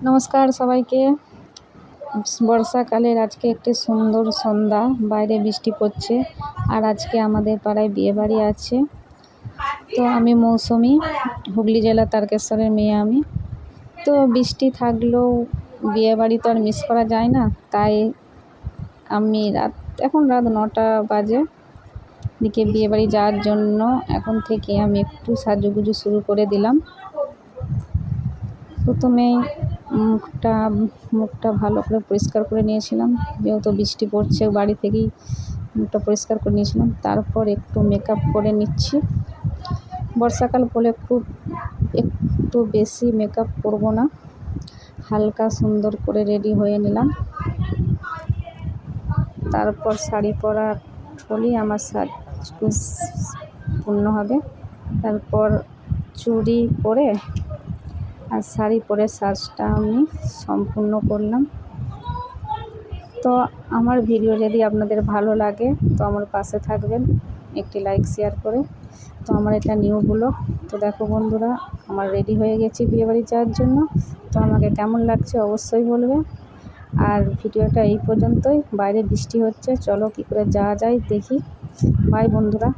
নমস্কার সবাইকে। বর্ষাকালের আজকে একটি সুন্দর সন্ধ্যা, বাইরে বৃষ্টি পড়ছে। আর আজকে আমাদের পাড়ায় বিয়েবাড়ি আছে। তো আমি মৌসুমি, হুগলি জেলা তারকেশ্বরের মেয়ে আমি। তো বৃষ্টি থাকলেও বিয়েবাড়ি তো আর মিস করা যায় না, তাই আমি এখন রাত 9টা বাজে, দিকে বিয়েবাড়ি যাওয়ার জন্য এখন থেকে আমি একটু সাজুগুজু শুরু করে দিলাম। প্রথমেই মুখটা ভালো করে পরিষ্কার করে নিয়েছিলাম, যেহেতু বৃষ্টি পড়ছে বাড়ি থেকেই মুখটা পরিষ্কার করে নিয়েছিলাম। তারপর একটু মেকআপ করে নিচ্ছি। বর্ষাকাল বলে একটু বেশি মেকআপ করব না, হালকা সুন্দর করে রেডি হয়ে নিলাম। তারপর শাড়ি পরা হলেই আমার সাজ পূর্ণ হবে। তারপর চুড়ি পরে আর শাড়ি পরে সাজটা আমি সম্পূর্ণ করলাম। তো আমার ভিডিও যদি আপনাদের ভালো লাগে তো আমার পাশে থাকবেন, একটি লাইক শেয়ার করে। তো আমার এটা নিউ ব্লগ। তো দেখো বন্ধুরা, আমার রেডি হয়ে গেছি বিয়েবাড়ি যাওয়ার জন্য। তো আমাকে কেমন লাগছে অবশ্যই বলবে। আর ভিডিওটা এই পর্যন্তই। বাইরে বৃষ্টি হচ্ছে, চলো কী করে যাওয়া যায় দেখি। বাই বন্ধুরা।